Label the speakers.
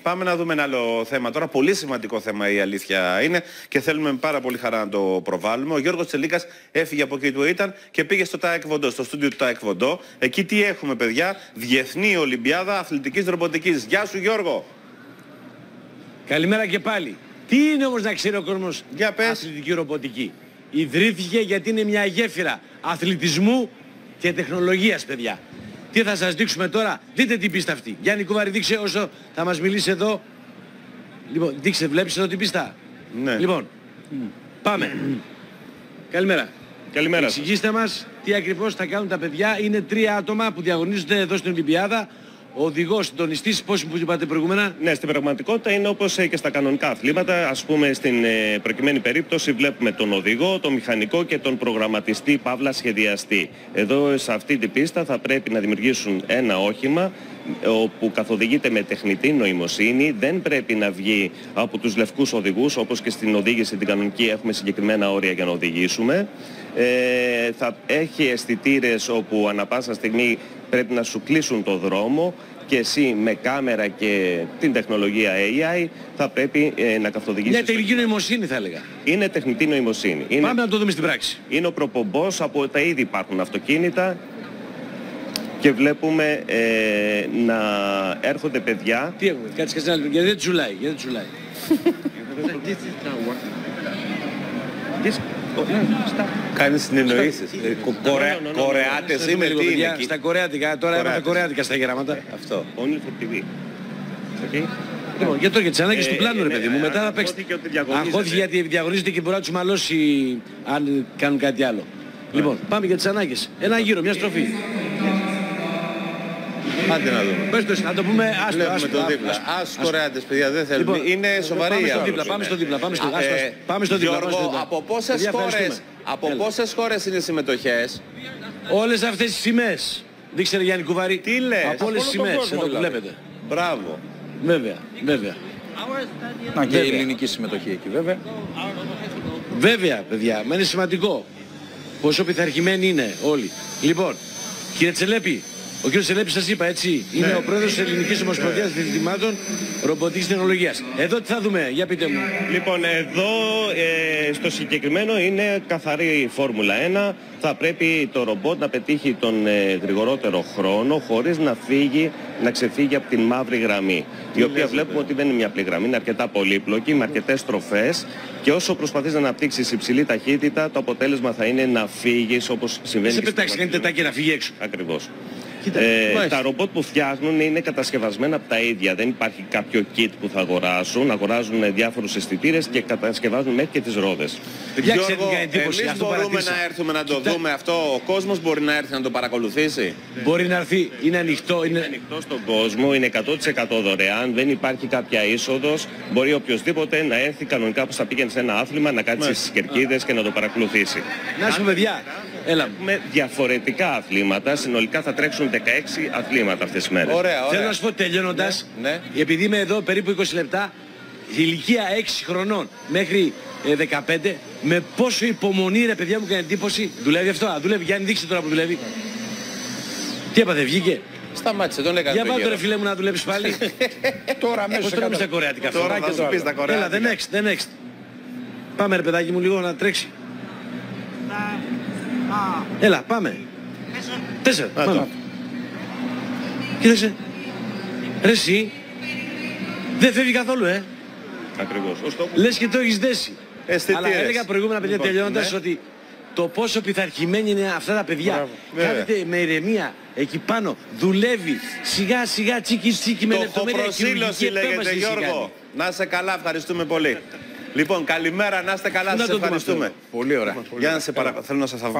Speaker 1: Πάμε να δούμε ένα άλλο θέμα τώρα. Πολύ σημαντικό θέμα η αλήθεια είναι και θέλουμε με πάρα πολύ χαρά να το προβάλλουμε. Ο Γιώργος Τσελίκας έφυγε από εκεί που ήταν και πήγε στο Taekwondo, στο στούντιο του Taekwondo. Εκεί τι έχουμε, παιδιά? Διεθνή Ολυμπιάδα Αθλητικής Ρομποτικής. Γεια σου, Γιώργο.
Speaker 2: Καλημέρα και πάλι. Τι είναι όμως να ξέρει ο κόσμος αθλητική ρομποτική? Ιδρύθηκε γιατί είναι μια γέφυρα αθλητισμού και τεχνολογίας, παιδιά. Τι θα σας δείξουμε τώρα? Δείτε την πίστα αυτή. Γιάννη Κουβάρη, δείξε όσο θα μας μιλήσει εδώ. Λοιπόν, δείξε, βλέπεις εδώ την πίστα?
Speaker 1: Ναι.
Speaker 2: Λοιπόν, πάμε. Καλημέρα.
Speaker 3: Καλημέρα.
Speaker 2: Εξηγήστε μας τι ακριβώς θα κάνουν τα παιδιά. Είναι 3 άτομα που διαγωνίζονται εδώ στην Ολυμπιάδα. Ο οδηγός, συντονιστής, πώς που είπατε προηγούμενα?
Speaker 3: Ναι, στην πραγματικότητα είναι όπως και στα κανονικά αθλήματα. Ας πούμε, στην προκειμένη περίπτωση βλέπουμε τον οδηγό, τον μηχανικό και τον προγραμματιστή παύλα σχεδιαστή. Εδώ σε αυτή την πίστα θα πρέπει να δημιουργήσουν ένα όχημα όπου καθοδηγείται με τεχνητή νοημοσύνη, δεν πρέπει να βγει από τους λευκούς οδηγούς, όπως και στην οδήγηση την κανονική έχουμε συγκεκριμένα όρια για να οδηγήσουμε. Θα έχει αισθητήρες όπου ανα πάσα στιγμή πρέπει να σου κλείσουν το δρόμο και εσύ με κάμερα και την τεχνολογία AI θα πρέπει να καθοδηγήσεις.
Speaker 2: Ναι, τεχνητή νοημοσύνη θα έλεγα.
Speaker 3: Είναι τεχνητή νοημοσύνη.
Speaker 2: Πάμε να το δούμε στην πράξη.
Speaker 3: Είναι ο προπομπός από τα ήδη υπάρχουν αυτοκίνητα και βλέπουμε να έρχονται παιδιά.
Speaker 2: Τι έχουμε, κάτσε ένα λεπτό, γιατί δεν τσουλάει, γιατί τσουλάει.
Speaker 1: Κάνει συνεννοήσεις. Κορεάτες είναι, τι είναι εκεί?
Speaker 2: Στα κορεάτικα, τώρα έμαθα κορεάτικα στα γεράματα.
Speaker 1: Αυτό.
Speaker 3: Only for TV.
Speaker 2: Λοιπόν, για τώρα για τις ανάγκες του πλάνου, ρε παιδί μου, μετά θα παίξετε. Αγχώθηκε γιατί διαγωνίζεται και μπορεί να τους μαλώσει αν κάνουν κάτι άλλο. Λοιπόν, πάμε για τις ανάγκες. Ένα γύρο, μια στροφή.
Speaker 1: Άντε να δούμε.
Speaker 2: Πες το, να το πούμε άστο.
Speaker 1: Βλέπουμε το δίπλα. Ας Κορεάτες, παιδιά, δεν θέλουμε. Είναι σοβαρή η άποψη.
Speaker 2: Πάμε στο δίπλα, πάμε στο δίπλα.
Speaker 1: Γιώργο, από πόσες χώρες είναι συμμετοχές?
Speaker 2: Όλες αυτές τις σημαίες. Δείξε ρε Γιάννη Κουβάρη.
Speaker 1: Τι λες?
Speaker 2: Από όλες τις σημαίες, εδώ που βλέπετε.
Speaker 1: Μπράβο.
Speaker 2: Βέβαια, βέβαια.
Speaker 4: Να και η ελληνική συμμετοχή εκεί βέβαια.
Speaker 2: Βέβαια, παιδιά, μα είναι σημαντικό. Πόσο πειθαρχημένοι είναι όλοι. Λοιπόν, κύριε Τσελέπη, ο κύριος Τσελέπης σας είπα, έτσι, είναι ο πρόεδρος της Ελληνικής Ομοσπονδίας Διευθυντημάτων Ρομποτικής Τεχνολογίας. Εδώ τι θα δούμε, για πείτε μου.
Speaker 3: Λοιπόν, εδώ στο συγκεκριμένο είναι καθαρή Φόρμουλα 1. Θα πρέπει το ρομπότ να πετύχει τον γρηγορότερο χρόνο χωρίς να ξεφύγει από την μαύρη γραμμή. Η οποία βλέπουμε ότι δεν είναι μια απλή γραμμή, είναι αρκετά πολύπλοκη, με αρκετές στροφές και όσο προσπαθείς να αναπτύξεις υψηλή ταχύτητα, το αποτέλεσμα θα είναι να φύγεις όπως συμβαίνει.
Speaker 2: Σε πετάξει, κάνει τετάκι να φύγει έξω.
Speaker 3: Ακριβώς. Τα ρομπότ που φτιάχνουν είναι κατασκευασμένα από τα ίδια. Δεν υπάρχει κάποιο kit που θα αγοράσουν. Αγοράζουν διάφορους αισθητήρες και κατασκευάζουν μέχρι και τις ρόδες.
Speaker 1: Γιώργο, εμείς μπορούμε να έρθουμε να το δούμε αυτό? Ο κόσμος μπορεί να έρθει να το παρακολουθήσει?
Speaker 2: Μπορεί να έρθει, είναι ανοιχτό.
Speaker 3: Είναι ανοιχτό στον κόσμο, είναι 100% δωρεάν, δεν υπάρχει κάποια είσοδος. Μπορεί οποιοδήποτε να έρθει κανονικά όπως θα πήγαινε σε ένα άθλημα, να κάτσει στις κερκίδες και να το παρακολουθήσει.
Speaker 2: Να σου παιδιά, έλα.
Speaker 3: Έχουμε διαφορετικά αθλήματα, συνολικά θα τρέξουν 16 αθλήματα αυτές τις μέρες.
Speaker 1: Ωραία, ωραία.
Speaker 2: Θέλω να σου πω τελειώνοντας,
Speaker 1: Ναι.
Speaker 2: επειδή είμαι εδώ περίπου 20 λεπτά, η ηλικία 6 χρονών μέχρι 15, με πόσο υπομονή ρε παιδιά μου κάνει εντύπωση. Δουλεύει αυτό, δουλεύει. Γιάννη, δείξτε τώρα που δουλεύει. Τι έπαθε, βγήκε?
Speaker 1: Σταμάτησε, τον έκανε.
Speaker 2: Για πάτε ρε φίλε μου να δουλέψεις πάλι.
Speaker 4: Τώρα
Speaker 2: Πώς το λέμε στα κορεάτικα αυτό?
Speaker 1: Τώρα θα σου πεις τα κορεάτικα.
Speaker 2: Έλα, the next. Πάμε ρε παιδάκι μου λίγο να τρέξει. Έλα, πάμε. 4. Πάμε. Κοίταξε. Ρε εσύ, δεν φεύγει καθόλου,
Speaker 3: Ακριβώς.
Speaker 2: Λες και το έχεις δέσει.
Speaker 1: Αισθητήρες.
Speaker 2: Αλλά έλεγα προηγούμενα παιδιά
Speaker 1: Λοιπόν,
Speaker 2: τελειώνοντας
Speaker 1: ναι.
Speaker 2: ότι το πόσο πειθαρχημένοι είναι αυτά τα παιδιά. Κάθεται με ηρεμία εκεί πάνω, δουλεύει σιγά σιγά τσίκι τσίκι με λεπτομέρεια.
Speaker 1: Στοχοπροσήλωση λέγεται, Γιώργο. Να είσαι καλά, ευχαριστούμε πολύ. Λοιπόν, καλημέρα, να είστε καλά, σας ευχαριστούμε.
Speaker 4: Πολύ ωραία.
Speaker 1: Για να σε θέλω να σας θαυμάσω.